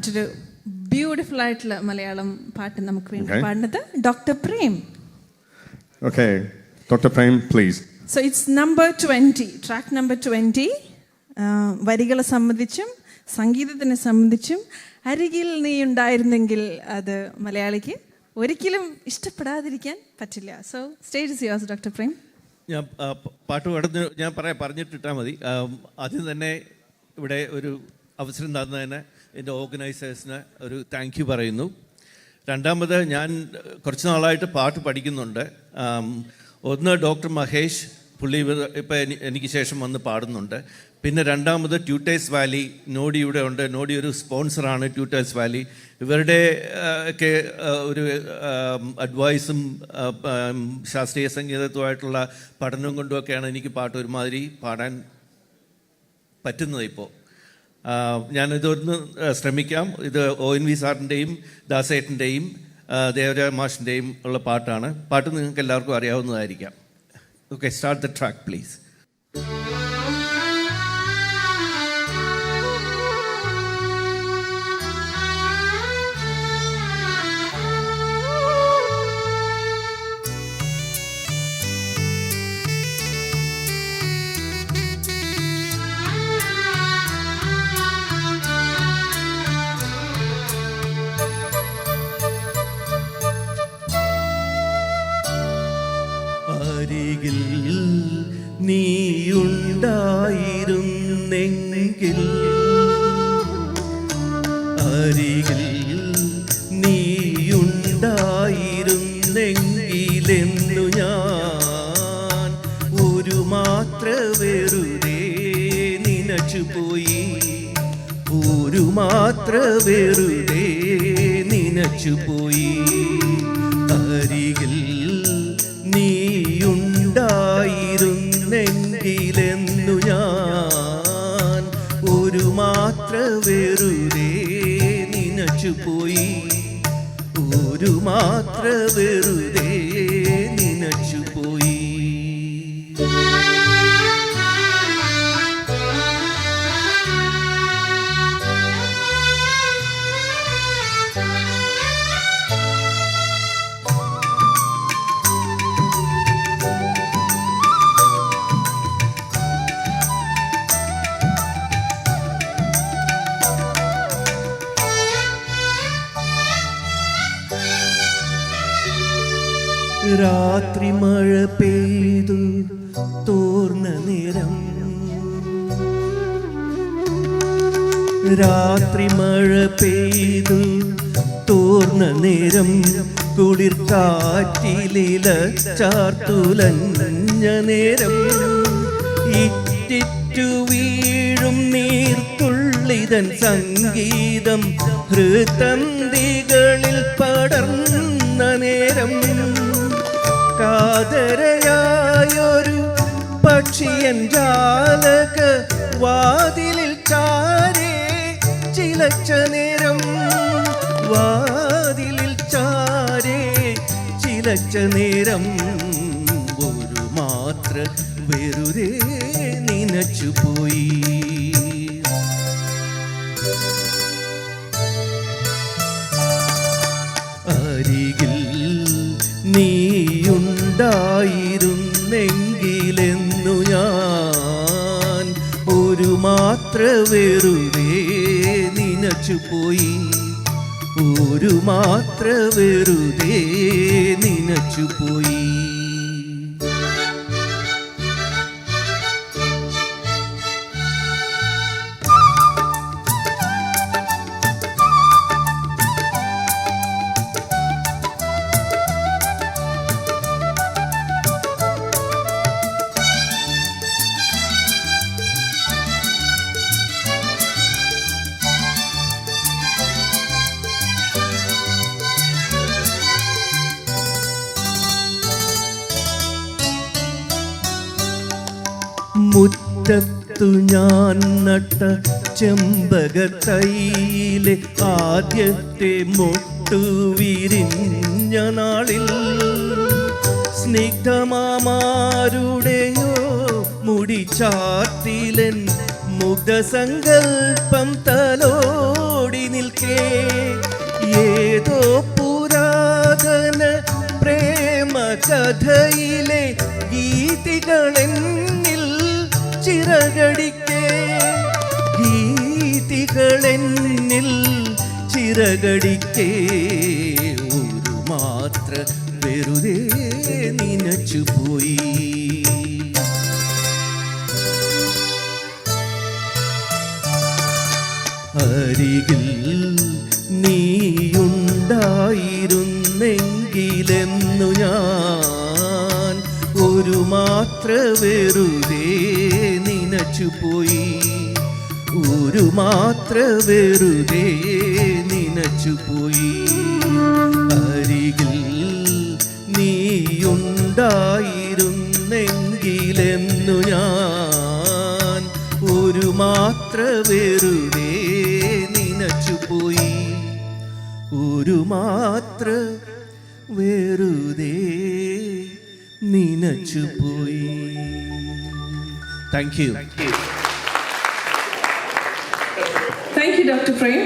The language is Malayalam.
മറ്റൊരു ബ്യൂട്ടിഫുൾ ആയിട്ടുള്ള മലയാളം പാട്ട് നമുക്ക് വേണ്ടി പാടുന്നത് doctor Prem. Okay, Dr. Prem, please. So it's number 20, track number 20. വരികളെ സംബന്ധിച്ചും സംഗീതത്തിനെ സംബന്ധിച്ചും അരികിൽ നീ ഉണ്ടായിരുന്നെങ്കിൽ അത് മലയാളിക്ക് ഒരിക്കലും ഇഷ്ടപ്പെടാതിരിക്കാൻ പറ്റില്ല. So stage is yours doctor Prem. ഞാൻ പാട്ട് പാടുന്ന ഞാൻ പറഞ്ഞിട്ടിട്ടാൽ മതി. ആദ്യം തന്നെ ഇവിടെ ഒരു അവസരം തന്നതിന് എൻ്റെ ഓർഗനൈസേഴ്സിന് ഒരു താങ്ക് യു പറയുന്നു. രണ്ടാമത് ഞാൻ കുറച്ച് നാളായിട്ട് പാട്ട് പഠിക്കുന്നുണ്ട്. ഒന്ന് ഡോക്ടർ മഹേഷ്, പുള്ളി ഇപ്പം എനിക്ക് ശേഷം വന്ന് പാടുന്നുണ്ട്. പിന്നെ രണ്ടാമത് ട്യൂട്ടേഴ്സ് വാലി, നോഡി ഇവിടെ ഉണ്ട്. നോഡി ഒരു സ്പോൺസറാണ് ട്യൂട്ടേഴ്സ് വാലി. ഇവരുടെ ഒക്കെ ഒരു അഡ്വൈസും ശാസ്ത്രീയ സംഗീതത്തുമായിട്ടുള്ള പഠനവും കൊണ്ടുമൊക്കെയാണ് എനിക്ക് പാട്ട് ഒരുമാതിരി പാടാൻ പറ്റുന്നത്. ഇപ്പോൾ ഞാനിതൊന്ന് ശ്രമിക്കാം. ഇത് ONV സാറിൻ്റെയും ദാസേട്ടൻ്റെയും ദേവരാജ മാഷിൻ്റെയും ഉള്ള പാട്ടാണ്. പാട്ട് നിങ്ങൾക്ക് എല്ലാവർക്കും അറിയാവുന്നതായിരിക്കാം. Okay, start the track please. അരികിൽ നീയുണ്ടായിരുന്നെങ്കിൽ, അരികിൽ നീയുണ്ടായിരുന്നെങ്കിലെന്നു ഞാൻ ഒരു മാത്ര വെറുതെ നനച്ചുപോയി, ഒരു മാത്ര വെറുതെ നനച്ചുപോയി. അരികിൽ നീയുണ്ടായിരുന്നെങ്കിലെന്നു ഞാൻ ഒരു മാത്ര വെറുതെ നനച്ചുപോയി, ഒരു മാത്ര വെറുതെ നനച്ചുപോയി. രാത്രി മഴ പെയ്തു തോർന്ന നേരം, രാത്രി മഴ പെയ്തു തോർന്ന നേരം, കുളിർ കാറ്റിലില ചാർത്തുലഞ്ഞ നേരം, ഇറ്റിറ്റു വീഴും നീർത്തുള്ളിതൻ സംഗീതം ഹൃതന്തികളിൽ പടർന്ന നേരം, കാതരയായൊരു പക്ഷിയൻ ജാലക വാതിലിൽ ചാരേ ചിലച്ച നേരം, വാതിലിൽ ചാരേ ചിലച്ച നേരം, ഒരു മാത്ര വെറുതെ നനച്ചുപോയി. അരികിൽ നീയുണ്ടായിരുന്നെങ്കിലെന്നു ഞാൻ ഒരു മാത്ര വെറുതെ നനച്ചുപോയി, ഒരു മാത്ര വെറുതെ നനച്ചുപോയി. മുറ്റത്തു ഞാൻ നട്ട ചെമ്പകത്തൈയിലെ ആദ്യത്തെ മൊട്ടു വിരിഞ്ഞ നാളിൽ, സ്നിഗ്ധമാരുടെയോ മുടിച്ചാർത്തിലൻ മുഗ്ധസങ്കൽപ്പം തലോടി നിൽക്കേ ഏതോ പുരാതന പ്രേമ കഥയിലെ ഗീതികളെന്നിൽ ചിറകടിക്കേ ഗീതികളെന്നിൽ ചിറകടിക്കേ ഒരു മാത്ര വെറുതെ നനച്ചുപോയി. അരികിൽ നീയുണ്ടായിരുന്നെങ്കിലെന്നു ഞാൻ ഒരു മാത്ര വെറുതെ നനച്ചുപോയി. ഒരു മാത്ര വെറുതെ നനച്ചുപോയി. അരികിൽ നീയുണ്ടായിരുന്നെങ്കിലെന്നു ഞാൻ ഒരു മാത്ര വെറുതെ നനച്ചുപോയി. ഒരു മാത്ര വെറുതെ നനച്ചുപോയി. Thank you. Thank you, Dr. Prem.